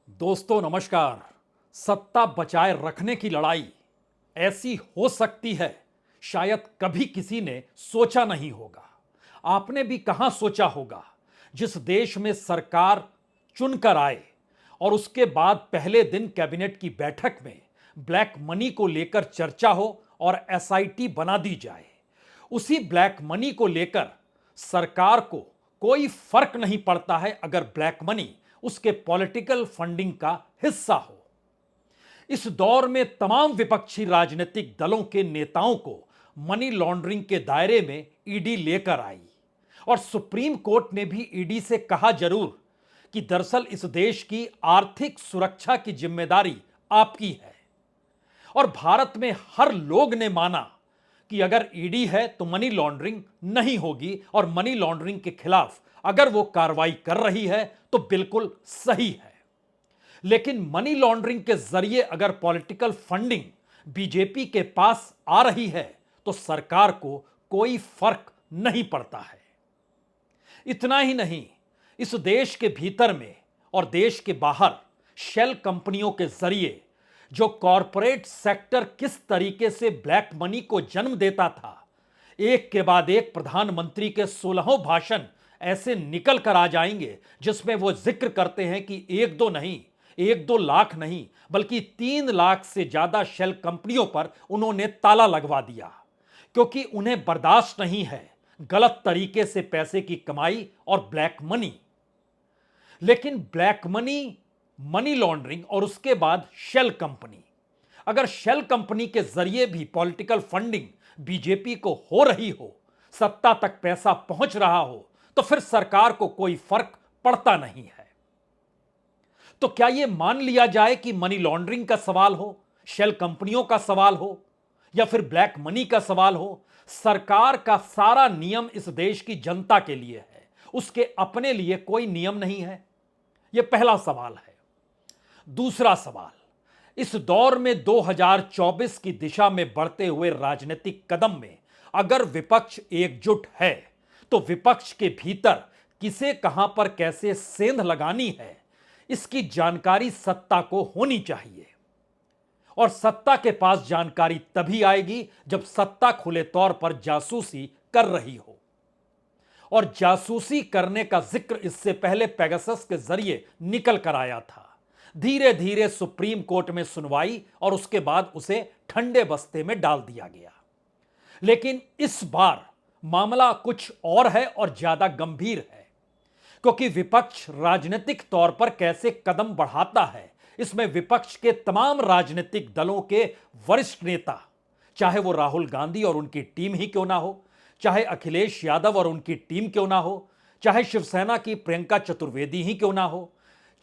दोस्तों नमस्कार। सत्ता बचाए रखने की लड़ाई ऐसी हो सकती है शायद कभी किसी ने सोचा नहीं होगा। आपने भी कहां सोचा होगा जिस देश में सरकार चुनकर आए और उसके बाद पहले दिन कैबिनेट की बैठक में ब्लैक मनी को लेकर चर्चा हो और एसआईटी बना दी जाए। उसी ब्लैक मनी को लेकर सरकार को कोई फर्क नहीं पड़ता है अगर ब्लैक मनी उसके पॉलिटिकल फंडिंग का हिस्सा हो। इस दौर में तमाम विपक्षी राजनीतिक दलों के नेताओं को मनी लॉन्ड्रिंग के दायरे में ईडी लेकर आई और सुप्रीम कोर्ट ने भी ईडी से कहा जरूर कि दरअसल इस देश की आर्थिक सुरक्षा की जिम्मेदारी आपकी है। और भारत में हर लोग ने माना कि अगर ईडी है तो मनी लॉन्ड्रिंग नहीं होगी और मनी लॉन्ड्रिंग के खिलाफ अगर वो कार्रवाई कर रही है तो बिल्कुल सही है। लेकिन मनी लॉन्ड्रिंग के जरिए अगर पॉलिटिकल फंडिंग बीजेपी के पास आ रही है तो सरकार को कोई फर्क नहीं पड़ता है। इतना ही नहीं, इस देश के भीतर में और देश के बाहर शेल कंपनियों के जरिए जो कॉरपोरेट सेक्टर किस तरीके से ब्लैक मनी को जन्म देता था, एक के बाद एक प्रधानमंत्री के 16 भाषण ऐसे निकल कर आ जाएंगे जिसमें वो जिक्र करते हैं कि एक दो नहीं, एक दो लाख नहीं, बल्कि 3 लाख से ज्यादा शेल कंपनियों पर उन्होंने ताला लगवा दिया क्योंकि उन्हें बर्दाश्त नहीं है गलत तरीके से पैसे की कमाई और ब्लैक मनी। लेकिन ब्लैक मनी, मनी लॉन्ड्रिंग और उसके बाद शेल कंपनी, अगर शेल कंपनी के जरिए भी पॉलिटिकल फंडिंग बीजेपी को हो रही हो, सत्ता तक पैसा पहुंच रहा हो, तो फिर सरकार को कोई फर्क पड़ता नहीं है। तो क्या यह मान लिया जाए कि मनी लॉन्ड्रिंग का सवाल हो, शेल कंपनियों का सवाल हो या फिर ब्लैक मनी का सवाल हो, सरकार का सारा नियम इस देश की जनता के लिए है, उसके अपने लिए कोई नियम नहीं है? यह पहला सवाल है। दूसरा सवाल, इस दौर में 2024 की दिशा में बढ़ते हुए राजनीतिक कदम में अगर विपक्ष एकजुट है तो विपक्ष के भीतर किसे कहां पर कैसे सेंध लगानी है इसकी जानकारी सत्ता को होनी चाहिए। और सत्ता के पास जानकारी तभी आएगी जब सत्ता खुले तौर पर जासूसी कर रही हो। और जासूसी करने का जिक्र इससे पहले पेगासस के जरिए निकल कर आया था। धीरे धीरे सुप्रीम कोर्ट में सुनवाई और उसके बाद उसे ठंडे बस्ते में डाल दिया गया। लेकिन इस बार मामला कुछ और है और ज्यादा गंभीर है, क्योंकि विपक्ष राजनीतिक तौर पर कैसे कदम बढ़ाता है इसमें विपक्ष के तमाम राजनीतिक दलों के वरिष्ठ नेता, चाहे वो राहुल गांधी और उनकी टीम ही क्यों ना हो, चाहे अखिलेश यादव और उनकी टीम क्यों ना हो, चाहे शिवसेना की प्रियंका चतुर्वेदी ही क्यों ना हो,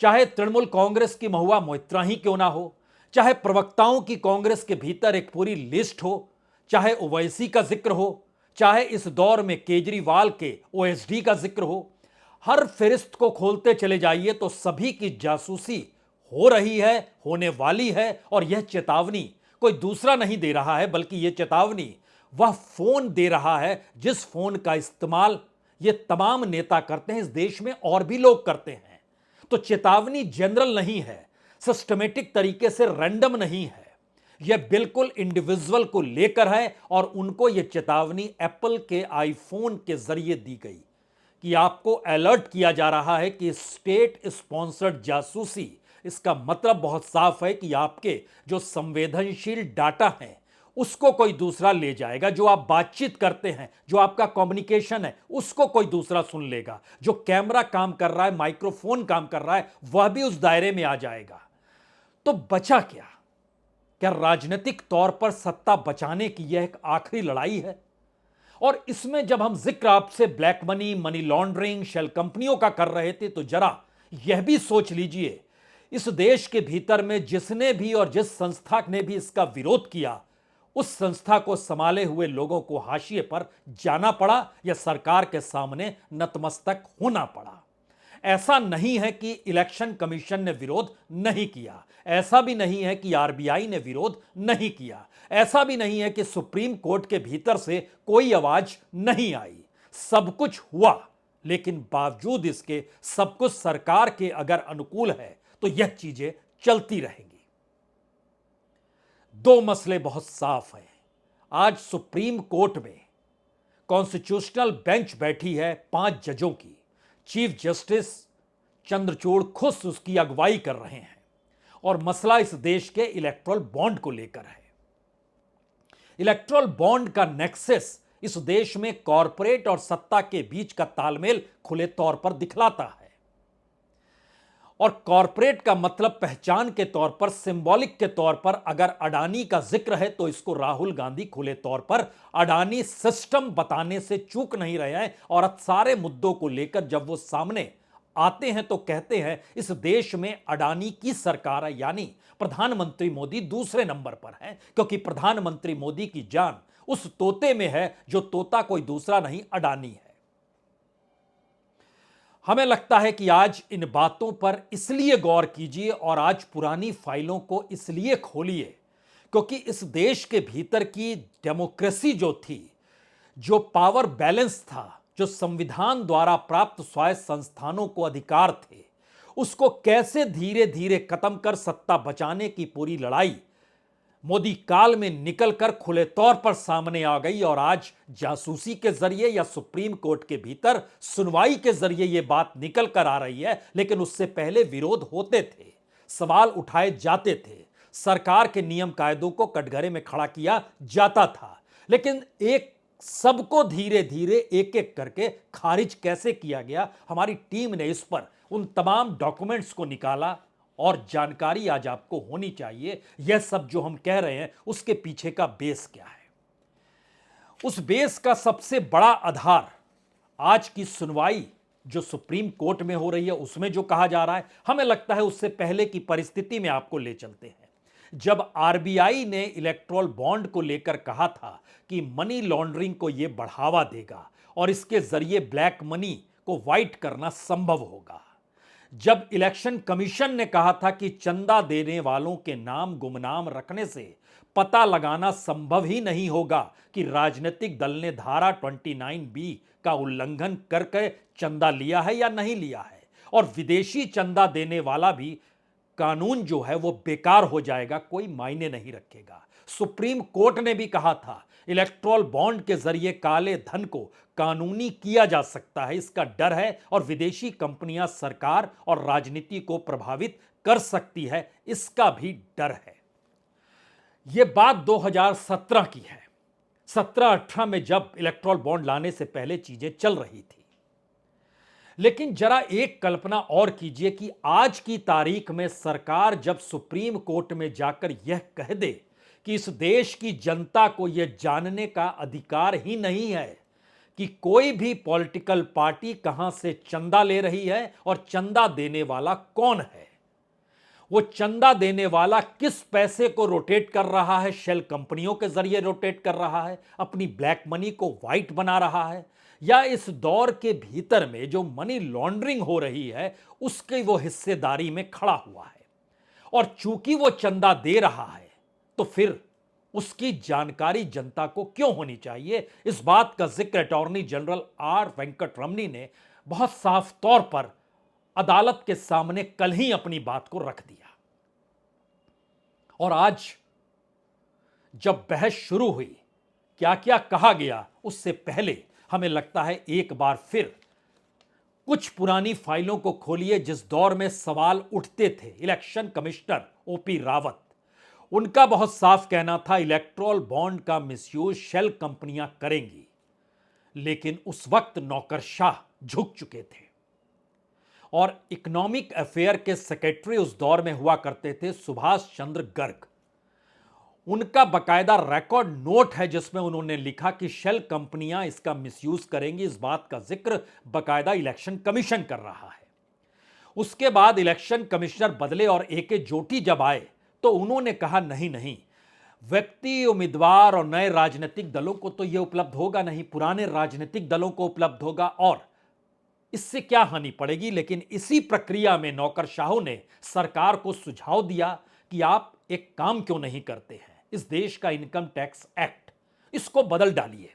चाहे तृणमूल कांग्रेस की महुआ मोइत्रा ही क्यों ना हो, चाहे प्रवक्ताओं की कांग्रेस के भीतर एक पूरी लिस्ट हो, चाहे ओवैसी का जिक्र हो, चाहे इस दौर में केजरीवाल के ओएसडी का जिक्र हो, हर फहरिस्त को खोलते चले जाइए तो सभी की जासूसी हो रही है, होने वाली है। और यह चेतावनी कोई दूसरा नहीं दे रहा है, बल्कि यह चेतावनी वह फोन दे रहा है जिस फोन का इस्तेमाल ये तमाम नेता करते हैं, इस देश में और भी लोग करते हैं। तो चेतावनी जनरल नहीं है, सिस्टमेटिक तरीके से रैंडम नहीं है, यह बिल्कुल इंडिविजुअल को लेकर है। और उनको यह चेतावनी एप्पल के आईफोन के जरिए दी गई कि आपको अलर्ट किया जा रहा है कि स्टेट स्पॉन्सर्ड जासूसी, इसका मतलब बहुत साफ है कि आपके जो संवेदनशील डाटा हैं उसको कोई दूसरा ले जाएगा, जो आप बातचीत करते हैं, जो आपका कम्युनिकेशन है उसको कोई दूसरा सुन लेगा, जो कैमरा काम कर रहा है, माइक्रोफोन काम कर रहा है, वह भी उस दायरे में आ जाएगा। तो बचा क्या? क्या राजनीतिक तौर पर सत्ता बचाने की यह एक आखिरी लड़ाई है? और इसमें जब हम जिक्र आपसे black money, money laundering, shell कंपनियों का कर रहे थे तो जरा यह भी सोच लीजिए, इस देश के भीतर में जिसने भी और जिस संस्था ने भी इसका विरोध किया, उस संस्था को संभाले हुए लोगों को हाशिए पर जाना पड़ा या सरकार के सामने नतमस्तक होना पड़ा। ऐसा नहीं है कि इलेक्शन कमीशन ने विरोध नहीं किया, ऐसा भी नहीं है कि आरबीआई ने विरोध नहीं किया, ऐसा भी नहीं है कि सुप्रीम कोर्ट के भीतर से कोई आवाज नहीं आई। सब कुछ हुआ, लेकिन बावजूद इसके सब कुछ सरकार के अगर अनुकूल है तो यह चीजें चलती रहेंगी। दो मसले बहुत साफ हैं। आज सुप्रीम कोर्ट में कॉन्स्टिट्यूशनल बेंच बैठी है 5 जजों की। चीफ जस्टिस चंद्रचूड़ खुद उसकी अगुवाई कर रहे हैं और मसला इस देश के इलेक्टोरल बॉन्ड को लेकर है। इलेक्टोरल बॉन्ड का नेक्सस इस देश में कॉरपोरेट और सत्ता के बीच का तालमेल खुले तौर पर दिखलाता है। और कॉरपोरेट का मतलब पहचान के तौर पर, सिंबॉलिक के तौर पर अगर अडानी का जिक्र है तो इसको राहुल गांधी खुले तौर पर अडानी सिस्टम बताने से चूक नहीं रहे हैं। और सारे मुद्दों को लेकर जब वो सामने आते हैं तो कहते हैं इस देश में अडानी की सरकार है, यानी प्रधानमंत्री मोदी दूसरे नंबर पर है, क्योंकि प्रधानमंत्री मोदी की जान उस तोते में है जो तोता कोई दूसरा नहीं, अडानी है। हमें लगता है कि आज इन बातों पर इसलिए गौर कीजिए और आज पुरानी फाइलों को इसलिए खोलिए क्योंकि इस देश के भीतर की डेमोक्रेसी जो थी, जो पावर बैलेंस था, जो संविधान द्वारा प्राप्त स्वायत्त संस्थानों को अधिकार थे, उसको कैसे धीरे धीरे खत्म कर सत्ता बचाने की पूरी लड़ाई मोदी काल में निकलकर खुले तौर पर सामने आ गई। और आज जासूसी के जरिए या सुप्रीम कोर्ट के भीतर सुनवाई के जरिए यह बात निकल कर आ रही है, लेकिन उससे पहले विरोध होते थे, सवाल उठाए जाते थे, सरकार के नियम कायदों को कटघरे में खड़ा किया जाता था, लेकिन एक सबको धीरे धीरे एक एक करके खारिज कैसे किया गया, हमारी टीम ने इस पर उन तमाम डॉक्यूमेंट्स को निकाला और जानकारी आज आपको होनी चाहिए। यह सब जो हम कह रहे हैं उसके पीछे का बेस क्या है। उस बेस का सबसे बड़ा आधार आज की सुनवाई जो सुप्रीम कोर्ट में हो रही है उसमें जो कहा जा रहा है, हमें लगता है उससे पहले की परिस्थिति में आपको ले चलते हैं। जब आरबीआई ने इलेक्टोरल बॉन्ड को लेकर कहा था कि मनी लॉन्ड्रिंग को यह बढ़ावा देगा और इसके जरिए ब्लैक मनी को व्हाइट करना संभव होगा, जब इलेक्शन कमीशन ने कहा था कि चंदा देने वालों के नाम गुमनाम रखने से पता लगाना संभव ही नहीं होगा कि राजनीतिक दल ने धारा 29B का उल्लंघन करके चंदा लिया है या नहीं लिया है, और विदेशी चंदा देने वाला भी कानून जो है वो बेकार हो जाएगा, कोई मायने नहीं रखेगा। सुप्रीम कोर्ट ने भी कहा था इलेक्टोरल बॉन्ड के जरिए काले धन को कानूनी किया जा सकता है, इसका डर है, और विदेशी कंपनियां सरकार और राजनीति को प्रभावित कर सकती है, इसका भी डर है। यह बात 2017 की है। 17-18 में जब इलेक्टोरल बॉन्ड लाने से पहले चीजें चल रही थी। लेकिन जरा एक कल्पना और कीजिए कि आज की तारीख में सरकार जब सुप्रीम कोर्ट में जाकर यह कह दे कि इस देश की जनता को यह जानने का अधिकार ही नहीं है कि कोई भी पॉलिटिकल पार्टी कहां से चंदा ले रही है और चंदा देने वाला कौन है, वो चंदा देने वाला किस पैसे को रोटेट कर रहा है, शेल कंपनियों के जरिए रोटेट कर रहा है, अपनी ब्लैक मनी को व्हाइट बना रहा है, या इस दौर के भीतर में जो मनी लॉन्ड्रिंग हो रही है उसकी वो हिस्सेदारी में खड़ा हुआ है। और चूंकि वो चंदा दे रहा है तो फिर उसकी जानकारी जनता को क्यों होनी चाहिए, इस बात का जिक्र अटॉर्नी जनरल आर वेंकटरमणी ने बहुत साफ तौर पर अदालत के सामने कल ही अपनी बात को रख दिया। और आज जब बहस शुरू हुई, क्या क्या कहा गया, उससे पहले हमें लगता है एक बार फिर कुछ पुरानी फाइलों को खोलिए जिस दौर में सवाल उठते थे। इलेक्शन कमिश्नर ओपी रावत, उनका बहुत साफ कहना था इलेक्टोरल बॉन्ड का मिसयूज शेल कंपनियां करेंगी, लेकिन उस वक्त नौकरशाह झुक चुके थे। और इकोनॉमिक अफेयर के सेक्रेटरी उस दौर में हुआ करते थे सुभाष चंद्र गर्ग। उनका बकायदा रिकॉर्ड नोट है जिसमें उन्होंने लिखा कि शेल कंपनियां इसका मिसयूज करेंगी, इस बात का जिक्र बकायदा इलेक्शन कमीशन कर रहा है। उसके बाद इलेक्शन कमिश्नर बदले और एके जोटी जब आए तो उन्होंने कहा नहीं नहीं, व्यक्ति उम्मीदवार और नए राजनीतिक दलों को तो यह उपलब्ध होगा नहीं, पुराने राजनीतिक दलों को उपलब्ध होगा और इससे क्या हानि पड़ेगी। लेकिन इसी प्रक्रिया में नौकरशाहों ने सरकार को सुझाव दिया कि आप एक काम क्यों नहीं करते हैं, इस देश का इनकम टैक्स एक्ट, इसको बदल डालिए।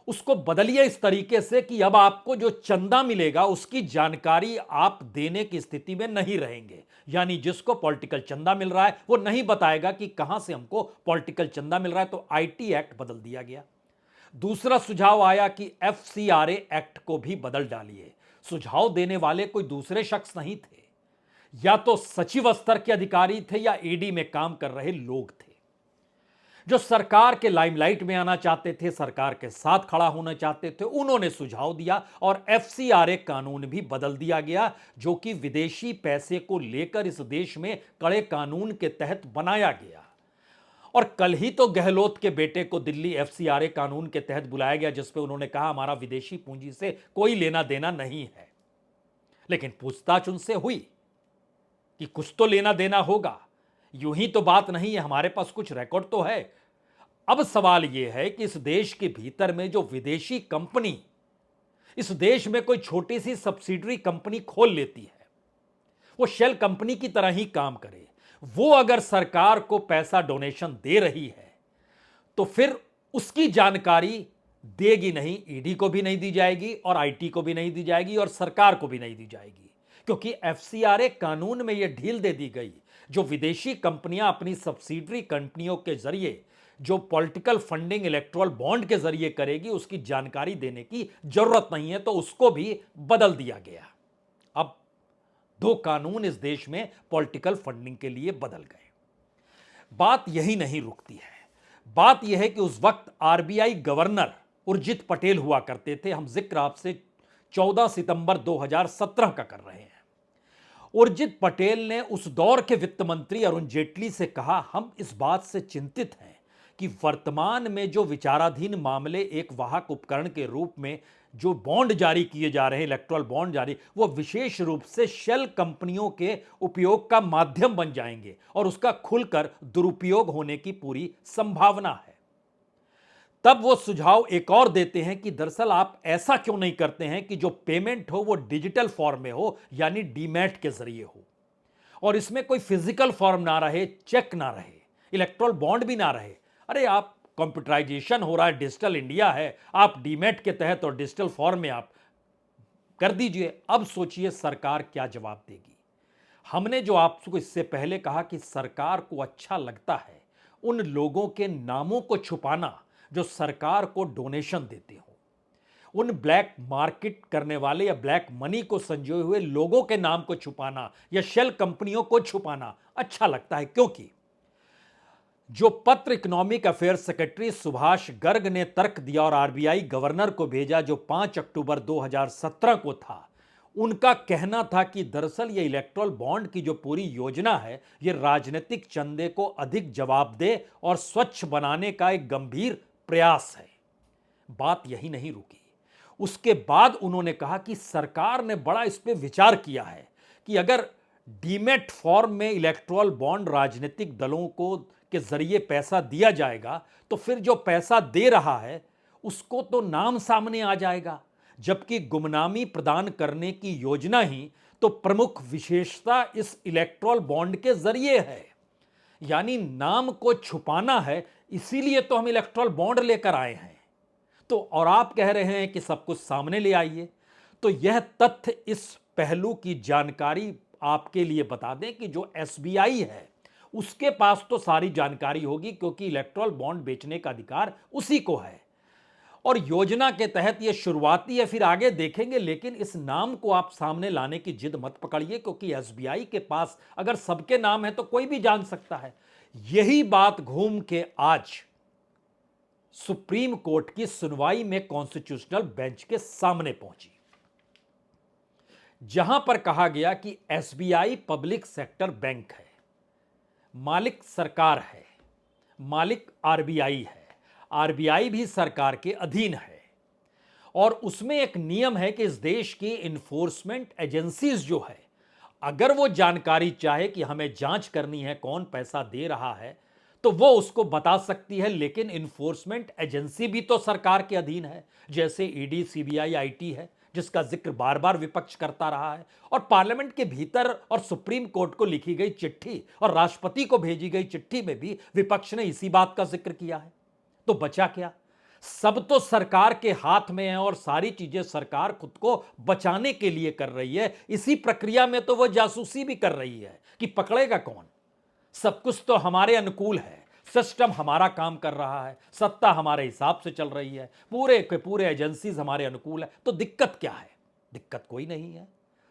उसको बदलिए इस तरीके से कि अब आपको जो चंदा मिलेगा उसकी जानकारी आप देने की स्थिति में नहीं रहेंगे। यानी जिसको पॉलिटिकल चंदा मिल रहा है वो नहीं बताएगा कि कहां से हमको पॉलिटिकल चंदा मिल रहा है, तो आईटी एक्ट बदल दिया गया। दूसरा सुझाव आया कि एफसीआरए एक्ट को भी बदल डालिए। सुझाव देने वाले कोई दूसरे शख्स नहीं थे, या तो सचिव स्तर के अधिकारी थे या ईडी में काम कर रहे लोग थे जो सरकार के लाइमलाइट में आना चाहते थे, सरकार के साथ खड़ा होना चाहते थे। उन्होंने सुझाव दिया और एफसीआरए कानून भी बदल दिया गया, जो कि विदेशी पैसे को लेकर इस देश में कड़े कानून के तहत बनाया गया। और कल ही तो गहलोत के बेटे को दिल्ली एफसीआरए कानून के तहत बुलाया गया, जिसपे उन्होंने कहा हमारा विदेशी पूंजी से कोई लेना देना नहीं है। लेकिन पूछताछ उनसे हुई कि कुछ तो लेना देना होगा, यूं ही तो बात नहीं है, हमारे पास कुछ रिकॉर्ड तो है। अब सवाल यह है कि इस देश के भीतर में जो विदेशी कंपनी इस देश में कोई छोटी सी सब्सिडरी कंपनी खोल लेती है, वो शेल कंपनी की तरह ही काम करे, वो अगर सरकार को पैसा डोनेशन दे रही है तो फिर उसकी जानकारी देगी नहीं, ईडी को भी नहीं दी जाएगी और आईटी को भी नहीं दी जाएगी और सरकार को भी नहीं दी जाएगी, क्योंकि एफसीआरए कानून में यह ढील दे दी गई। जो विदेशी कंपनियां अपनी सब्सिडरी कंपनियों के जरिए जो पॉलिटिकल फंडिंग इलेक्टोरल बॉन्ड के जरिए करेगी, उसकी जानकारी देने की जरूरत नहीं है, तो उसको भी बदल दिया गया। अब दो कानून इस देश में पॉलिटिकल फंडिंग के लिए बदल गए। बात यही नहीं रुकती है, बात यह है कि उस वक्त आरबीआई गवर्नर उर्जित पटेल हुआ करते थे। हम जिक्र आपसे 14 सितंबर 2017 का कर रहे हैं। उर्जित पटेल ने उस दौर के वित्त मंत्री अरुण जेटली से कहा, हम इस बात से चिंतित हैं कि वर्तमान में जो विचाराधीन मामले एक वाहक उपकरण के रूप में जो बॉन्ड जारी किए जा रहे हैं, इलेक्ट्रल बॉन्ड जारी, वो विशेष रूप से शेल कंपनियों के उपयोग का माध्यम बन जाएंगे और उसका खुलकर दुरुपयोग होने की पूरी संभावना है। तब वो सुझाव एक और देते हैं कि दरअसल आप ऐसा क्यों नहीं करते हैं कि जो पेमेंट हो वो डिजिटल फॉर्म में हो, यानी डीमैट के जरिए हो, और इसमें कोई फिजिकल फॉर्म ना रहे, चेक ना रहे, इलेक्ट्रल बॉन्ड भी ना रहे। अरे आप कंप्यूटराइजेशन हो रहा है, डिजिटल इंडिया है, आप डीमैट के तहत और डिजिटल फॉर्म में आप कर दीजिए। अब सोचिए सरकार क्या जवाब देगी। हमने जो आपको इससे पहले कहा कि सरकार को अच्छा लगता है उन लोगों के नामों को छुपाना जो सरकार को डोनेशन देते हो, उन ब्लैक मार्केट करने वाले या ब्लैक मनी को संजोए हुए लोगों के नाम को छुपाना या शेल कंपनियों को छुपाना अच्छा लगता है। क्योंकि जो पत्र economic affairs secretary Subhash Garg ने तर्क दिया और आरबीआई गवर्नर को भेजा, जो 5 अक्टूबर 2017 को था, उनका कहना था कि दरअसल ये इलेक्ट्रल बॉन्ड की जो पूरी योजना है, ये राजनीतिक चंदे को अधिक जवाबदेह और स्वच्छ बनाने का एक गंभीर प्रयास है। बात यही नहीं रुकी। उसके बाद उन्होंने कहा कि सरकार ने बड़ा इस पे विचार किया है कि अगर डीमैट फॉर्म में इलेक्ट्रल बॉन्ड राजनीतिक दलों को के जरिए पैसा दिया जाएगा तो फिर जो पैसा दे रहा है उसको तो नाम सामने आ जाएगा, जबकि गुमनामी प्रदान करने की योजना ही तो प्रमुख विशेषता इस इलेक्ट्रल बॉन्ड के जरिए है। यानी नाम को छुपाना है, इसीलिए तो हम इलेक्ट्रल बॉन्ड लेकर आए हैं। तो और आप कह रहे हैं कि सब कुछ सामने ले आइए। तो यह तथ्य, इस पहलू की जानकारी आपके लिए बता दें कि जो एसबीआई है उसके पास तो सारी जानकारी होगी, क्योंकि इलेक्ट्रल बॉन्ड बेचने का अधिकार उसी को है। और योजना के तहत यह शुरुआती है, फिर आगे देखेंगे, लेकिन इस नाम को आप सामने लाने की जिद मत पकड़िए, क्योंकि एसबीआई के पास अगर सबके नाम है तो कोई भी जान सकता है। यही बात घूम के आज सुप्रीम कोर्ट की सुनवाई में कॉन्स्टिट्यूशनल बेंच के सामने पहुंची, जहां पर कहा गया कि एसबीआई पब्लिक सेक्टर बैंक है, मालिक सरकार है, मालिक आरबीआई है, आरबीआई भी सरकार के अधीन है, और उसमें एक नियम है कि इस देश की इन्फोर्समेंट एजेंसीज जो है, अगर वो जानकारी चाहे कि हमें जांच करनी है कौन पैसा दे रहा है, तो वो उसको बता सकती है। लेकिन इन्फोर्समेंट एजेंसी भी तो सरकार के अधीन है, जैसे ईडी, सीबीआई, आईटी है, जिसका जिक्र बार बार विपक्ष करता रहा है। और पार्लियामेंट के भीतर और सुप्रीम कोर्ट को लिखी गई चिट्ठी और राष्ट्रपति को भेजी गई चिट्ठी में भी विपक्ष ने इसी बात का जिक्र किया है। तो बचा क्या? सब तो सरकार के हाथ में है और सारी चीजें सरकार खुद को बचाने के लिए कर रही है। इसी प्रक्रिया में तो वह जासूसी भी कर रही है कि पकड़ेगा कौन। सब कुछ तो हमारे अनुकूल है, सिस्टम हमारा काम कर रहा है, सत्ता हमारे हिसाब से चल रही है, पूरे के पूरे एजेंसीज हमारे अनुकूल है, तो दिक्कत क्या है? दिक्कत कोई नहीं है।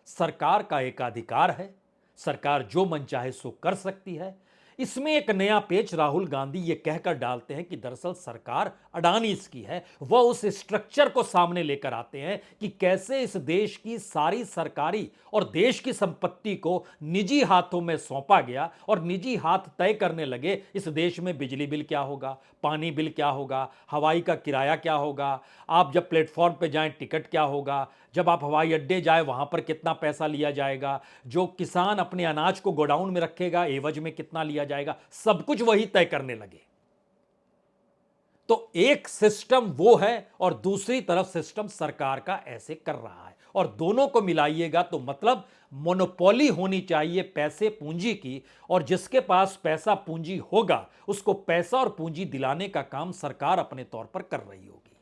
सरकार का एकाधिकार है, सरकार जो मन चाहे सो कर सकती है। इसमें एक नया पेच राहुल गांधी ये कहकर डालते हैं कि दरअसल सरकार अडानीज की है। वह उस स्ट्रक्चर को सामने लेकर आते हैं कि कैसे इस देश की सारी सरकारी और देश की संपत्ति को निजी हाथों में सौंपा गया और निजी हाथ तय करने लगे इस देश में बिजली बिल क्या होगा, पानी बिल क्या होगा, हवाई का किराया क्या होगा, आप जब प्लेटफॉर्म पे जाएं टिकट क्या होगा, जब आप हवाई अड्डे जाए वहां पर कितना पैसा लिया जाएगा, जो किसान अपने अनाज को गोडाउन में रखेगा एवज में कितना लिया जाएगा, सब कुछ वही तय करने लगे। तो एक सिस्टम वो है और दूसरी तरफ सिस्टम सरकार का ऐसे कर रहा है, और दोनों को मिलाइएगा तो मतलब मोनोपोली होनी चाहिए पैसे पूंजी की, और जिसके पास पैसा पूंजी होगा उसको पैसा और पूंजी दिलाने का काम सरकार अपने तौर पर कर रही होगी।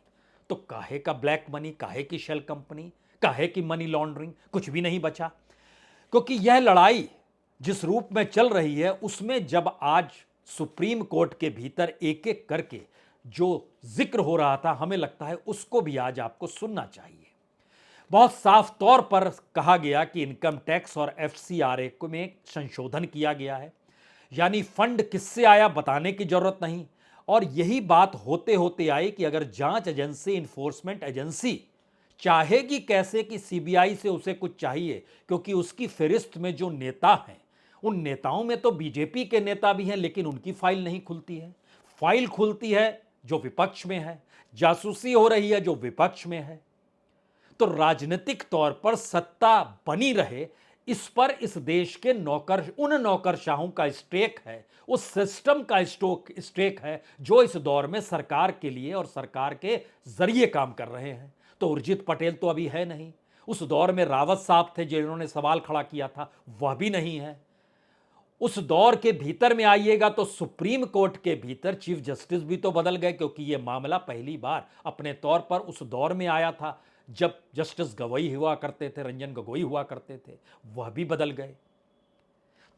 तो काहे का ब्लैक मनी, काहे की शेल कंपनी, काहे की मनी लॉन्ड्रिंग, कुछ भी नहीं बचा। क्योंकि यह लड़ाई जिस रूप में चल रही है उसमें जब आज सुप्रीम कोर्ट के भीतर एक एक करके जो जिक्र हो रहा था, हमें लगता है उसको भी आज आपको सुनना चाहिए। बहुत साफ तौर पर कहा गया कि इनकम टैक्स और एफसीआरए में संशोधन किया गया है, यानी फंड किससे आया बताने की जरूरत नहीं। और यही बात होते होते आई कि अगर जांच एजेंसी, इन्फोर्समेंट एजेंसी चाहेगी कैसे कि सीबीआई से उसे कुछ चाहिए, क्योंकि उसकी फहरिस्त में जो नेता हैं उन नेताओं में तो बीजेपी के नेता भी हैं, लेकिन उनकी फाइल नहीं खुलती है। फाइल खुलती है जो विपक्ष में है, जासूसी हो रही है जो विपक्ष में है। तो राजनीतिक तौर पर सत्ता बनी रहे, इस पर इस देश के उन नौकरशाहों का स्टेक है, उस सिस्टम का स्टेक है जो इस दौर में सरकार के लिए और सरकार के जरिए काम कर रहे हैं। तो उर्जित पटेल तो अभी है नहीं, उस दौर में रावत साहब थे जिन्होंने सवाल खड़ा किया था, वह भी नहीं है। उस दौर के भीतर में आइएगा तो सुप्रीम कोर्ट के भीतर चीफ जस्टिस भी तो बदल गए, क्योंकि यह मामला पहली बार अपने तौर पर उस दौर में आया था जब जस्टिस गवई हुआ करते थे, रंजन गोगोई हुआ करते थे, वह भी बदल गए।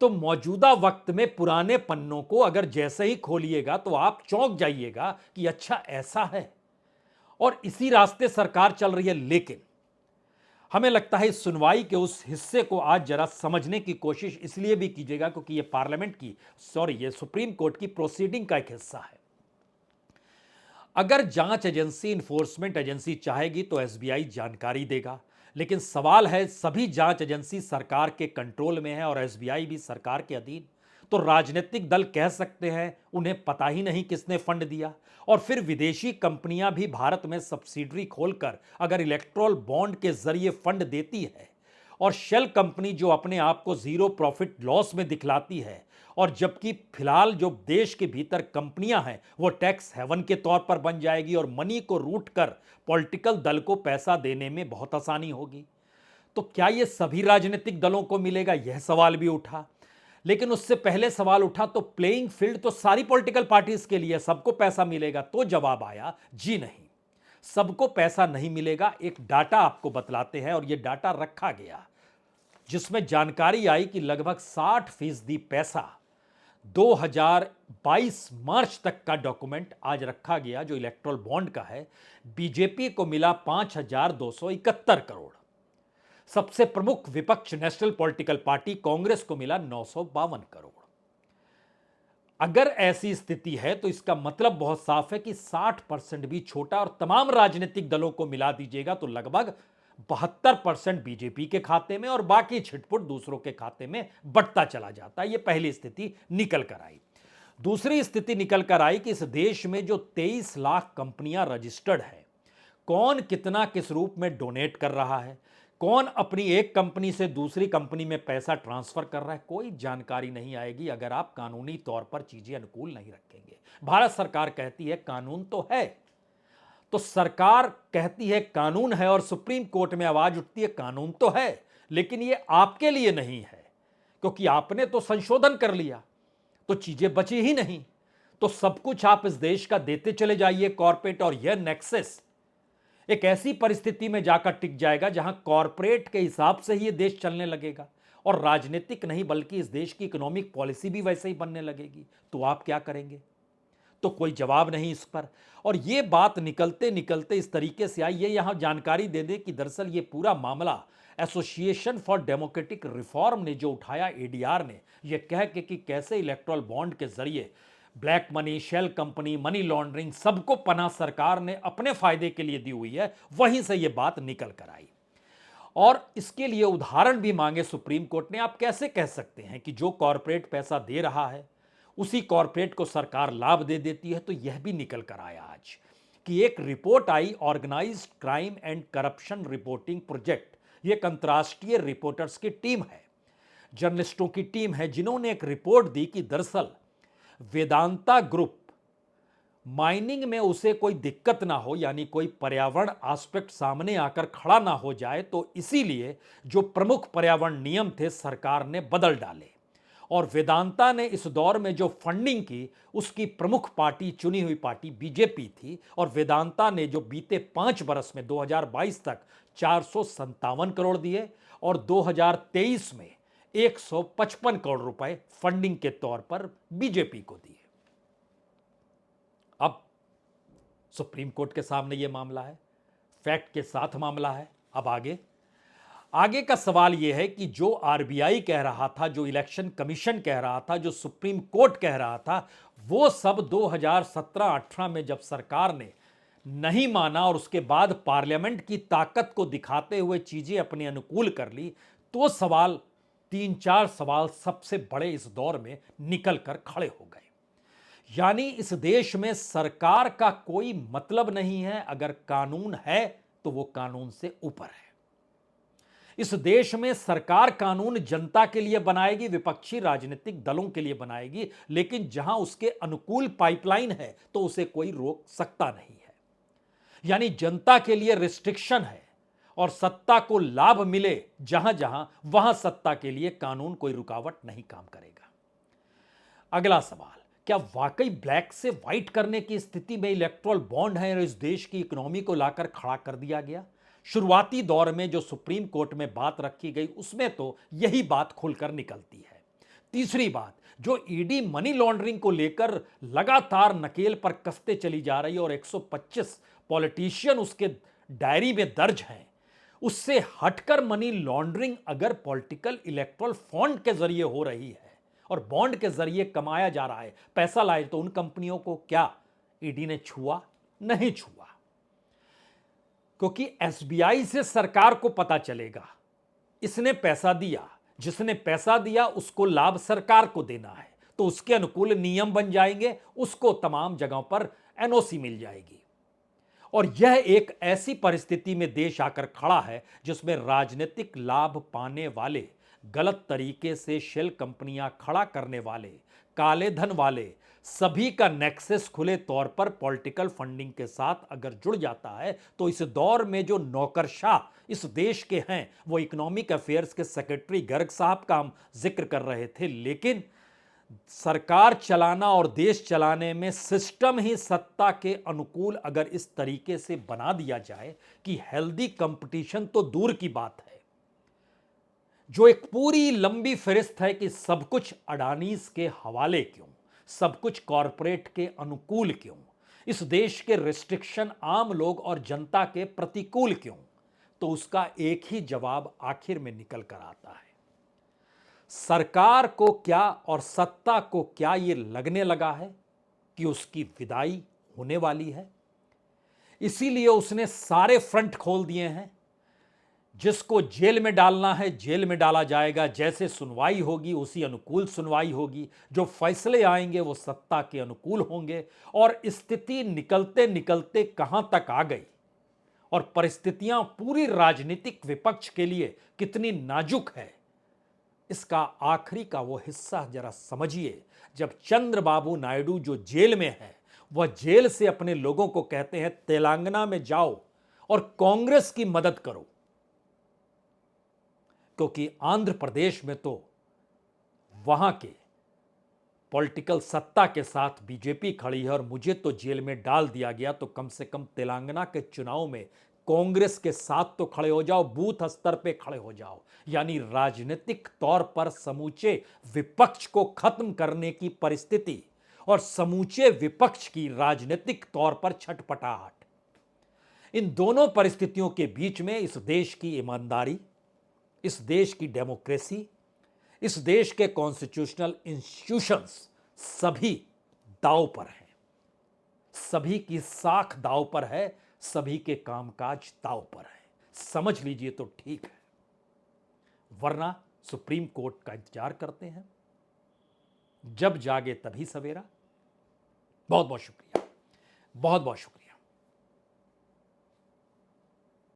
तो मौजूदा वक्त में पुराने पन्नों को अगर जैसे ही खोलिएगा तो आप चौंक जाइएगा कि अच्छा ऐसा है, और इसी रास्ते सरकार चल रही है। लेकिन हमें लगता है इस सुनवाई के उस हिस्से को आज जरा समझने की कोशिश इसलिए भी कीजिएगा क्योंकि ये सुप्रीम कोर्ट की प्रोसीडिंग का एक हिस्सा है। अगर जांच एजेंसी, इन्फोर्समेंट एजेंसी चाहेगी तो एसबीआई जानकारी देगा, लेकिन सवाल है सभी जांच एजेंसी सरकार के कंट्रोल में है और एसबीआई भी सरकार के अधीन। तो राजनीतिक दल कह सकते हैं उन्हें पता ही नहीं किसने फंड दिया, और फिर विदेशी कंपनियां भी भारत में सब्सिडरी खोलकर अगर इलेक्ट्रोल बॉन्ड के जरिए फंड देती है, और शेल कंपनी जो अपने आप को जीरो प्रॉफिट लॉस में दिखलाती है, और जबकि फिलहाल जो देश के भीतर कंपनियां हैं वो टैक्स हेवन के तौर पर बन जाएगी और मनी को रूट कर पॉलिटिकल दल को पैसा देने में बहुत आसानी होगी। तो क्या यह सभी राजनीतिक दलों को मिलेगा, यह सवाल भी उठा। लेकिन उससे पहले सवाल उठा तो प्लेइंग फील्ड तो सारी पॉलिटिकल पार्टीज के लिए, सबको पैसा मिलेगा? तो जवाब आया जी नहीं, सबको पैसा नहीं मिलेगा। एक डाटा आपको बतलाते हैं और यह डाटा रखा गया जिसमें जानकारी आई कि लगभग 60% पैसा 2022 मार्च तक का डॉक्यूमेंट आज रखा गया जो इलेक्ट्रोल बॉन्ड का है, बीजेपी को मिला 5271 करोड़। सबसे प्रमुख विपक्ष नेशनल पॉलिटिकल पार्टी कांग्रेस को मिला 952 करोड़। अगर ऐसी स्थिति है तो इसका मतलब बहुत साफ है कि 60% भी छोटा, और तमाम राजनीतिक दलों को मिला दीजिएगा तो लगभग 72% बीजेपी के खाते में और बाकी छिटपुट दूसरों के खाते में बढ़ता चला जाता है। यह पहली स्थिति निकल कर आई। दूसरी स्थिति निकल कर आई कि इस देश में जो 23 लाख कंपनियां रजिस्टर्ड है, कौन कितना किस रूप में डोनेट कर रहा है, कौन अपनी एक कंपनी से दूसरी कंपनी में पैसा ट्रांसफर कर रहा है, कोई जानकारी नहीं आएगी अगर आप कानूनी तौर पर चीजें अनुकूल नहीं रखेंगे। भारत सरकार कहती है कानून तो है, तो सरकार कहती है कानून है, और सुप्रीम कोर्ट में आवाज उठती है कानून तो है लेकिन ये आपके लिए नहीं है, क्योंकि आपने तो संशोधन कर लिया तो चीजें बची ही नहीं। तो सब कुछ आप इस देश का देते चले जाइए कॉरपोरेट, और यह नेक्सस एक ऐसी परिस्थिति में जाकर टिक जाएगा जहां कॉरपोरेट के हिसाब से ही यह देश चलने लगेगा, और राजनीतिक नहीं बल्कि इस देश की इकोनॉमिक पॉलिसी भी वैसे ही बनने लगेगी। तो आप क्या करेंगे? तो कोई जवाब नहीं इस पर। और यह बात निकलते निकलते इस तरीके से आई, ये यहां जानकारी दे दे कि दरअसल ये पूरा मामला एसोसिएशन फॉर डेमोक्रेटिक रिफॉर्म ने जो उठाया, एडीआर ने, यह कह के कि कैसे इलेक्टोरल बॉन्ड के जरिए black money, shell company, money laundering, सबको पनाह सरकार ने अपने फायदे के लिए दी हुई है, वहीं से यह बात निकल कर आई। और इसके लिए उदाहरण भी मांगे सुप्रीम कोर्ट ने। आप कैसे कह सकते हैं कि जो कॉरपोरेट पैसा दे रहा है उसी कॉरपोरेट को सरकार लाभ दे देती है? तो यह भी निकल कर आया आज कि एक रिपोर्ट आई, organized crime and corruption reporting project. यह एक अंतर्राष्ट्रीय रिपोर्टर्स की टीम है, जर्नलिस्टों की टीम है, जिन्होंने एक रिपोर्ट दी कि दरअसल वेदांता ग्रुप माइनिंग में उसे कोई दिक्कत ना हो, यानी कोई पर्यावरण एस्पेक्ट सामने आकर खड़ा ना हो जाए, तो इसीलिए जो प्रमुख पर्यावरण नियम थे सरकार ने बदल डाले। और वेदांता ने इस दौर में जो फंडिंग की, उसकी प्रमुख पार्टी, चुनी हुई पार्टी बीजेपी थी। और वेदांता ने जो बीते 5 बरस में 2022 तक 457 करोड़ दिए और 2023 में 155 करोड़ रुपए फंडिंग के तौर पर बीजेपी को दिए। अब सुप्रीम कोर्ट के सामने यह मामला है, फैक्ट के साथ मामला है। अब आगे का सवाल यह है कि जो आरबीआई कह रहा था, जो इलेक्शन कमीशन कह रहा था, जो सुप्रीम कोर्ट कह रहा था, वो सब 2017-18 में जब सरकार ने नहीं माना और उसके बाद पार्लियामेंट की ताकत को दिखाते हुए चीजें अपने अनुकूल कर ली, तो सवाल, 3-4 सवाल सबसे बड़े इस दौर में निकल कर खड़े हो गए। यानी इस देश में सरकार का कोई मतलब नहीं है, अगर कानून है तो वो कानून से ऊपर है। इस देश में सरकार कानून जनता के लिए बनाएगी, विपक्षी राजनीतिक दलों के लिए बनाएगी, लेकिन जहां उसके अनुकूल पाइपलाइन है तो उसे कोई रोक सकता नहीं है। यानी जनता के लिए रिस्ट्रिक्शन है और सत्ता को लाभ मिले जहां जहां, वहां सत्ता के लिए कानून कोई रुकावट नहीं काम करेगा। अगला सवाल, क्या वाकई ब्लैक से व्हाइट करने की स्थिति में इलेक्टोरल बॉन्ड है और इस देश की इकोनॉमी को लाकर खड़ा कर दिया गया? शुरुआती दौर में जो सुप्रीम कोर्ट में बात रखी गई उसमें तो यही बात खुलकर निकलती है। तीसरी बात, जो ईडी मनी लॉन्ड्रिंग को लेकर लगातार नकेल पर कसते चली जा रही है और 125 पॉलिटिशियन उसके डायरी में दर्ज हैं, उससे हटकर मनी लॉन्ड्रिंग अगर पॉलिटिकल इलेक्टोरल फंड के जरिए हो रही है और बॉन्ड के जरिए कमाया जा रहा है, पैसा लाए, तो उन कंपनियों को क्या ईडी ने छुआ? नहीं छुआ, क्योंकि एसबीआई से सरकार को पता चलेगा इसने पैसा दिया, जिसने पैसा दिया उसको लाभ सरकार को देना है, तो उसके अनुकूल नियम बन जाएंगे, उसको तमाम जगहों पर एनओसी मिल जाएगी। और यह एक ऐसी परिस्थिति में देश आकर खड़ा है जिसमें राजनीतिक लाभ पाने वाले, गलत तरीके से शेल कंपनियां खड़ा करने वाले, काले धन वाले, सभी का नेक्सस खुले तौर पर पॉलिटिकल फंडिंग के साथ अगर जुड़ जाता है, तो इस दौर में जो नौकरशाह इस देश के हैं वो इकोनॉमिक अफेयर्स के सेक्रेटरी गर्ग साहब का हम जिक्र कर रहे थे। लेकिन सरकार चलाना और देश चलाने में सिस्टम ही सत्ता के अनुकूल अगर इस तरीके से बना दिया जाए कि हेल्दी कंपटीशन तो दूर की बात है, जो एक पूरी लंबी फहरिस्त है कि सब कुछ अडानीज के हवाले क्यों, सब कुछ कॉरपोरेट के अनुकूल क्यों, इस देश के रिस्ट्रिक्शन आम लोग और जनता के प्रतिकूल क्यों, तो उसका एक ही जवाब आखिर में निकल कर आता है। सरकार को क्या और सत्ता को क्या यह लगने लगा है कि उसकी विदाई होने वाली है, इसीलिए उसने सारे फ्रंट खोल दिए हैं। जिसको जेल में डालना है जेल में डाला जाएगा, जैसे सुनवाई होगी उसी अनुकूल सुनवाई होगी, जो फैसले आएंगे वो सत्ता के अनुकूल होंगे। और स्थिति निकलते निकलते कहां तक आ गई और परिस्थितियां पूरी राजनीतिक विपक्ष के लिए कितनी नाजुक है, इसका आखिरी का वो हिस्सा जरा समझिए। जब चंद्रबाबू नायडू जो जेल में है, वह जेल से अपने लोगों को कहते हैं तेलंगाना में जाओ और कांग्रेस की मदद करो, क्योंकि आंध्र प्रदेश में तो वहां के पॉलिटिकल सत्ता के साथ बीजेपी खड़ी है और मुझे तो जेल में डाल दिया गया, तो कम से कम तेलंगाना के चुनाव में कांग्रेस के साथ तो खड़े हो जाओ, बूथ स्तर पे खड़े हो जाओ। यानी राजनीतिक तौर पर समूचे विपक्ष को खत्म करने की परिस्थिति और समूचे विपक्ष की राजनीतिक तौर पर छटपटाहट, इन दोनों परिस्थितियों के बीच में इस देश की ईमानदारी, इस देश की डेमोक्रेसी, इस देश के कॉन्स्टिट्यूशनल इंस्टीट्यूशंस सभी दांव पर हैं। सभी की साख दांव पर है, सभी के कामकाज दांव पर है। समझ लीजिए तो ठीक है, वरना सुप्रीम कोर्ट का इंतजार करते हैं। जब जागे तभी सवेरा। बहुत बहुत शुक्रिया, बहुत बहुत शुक्रिया।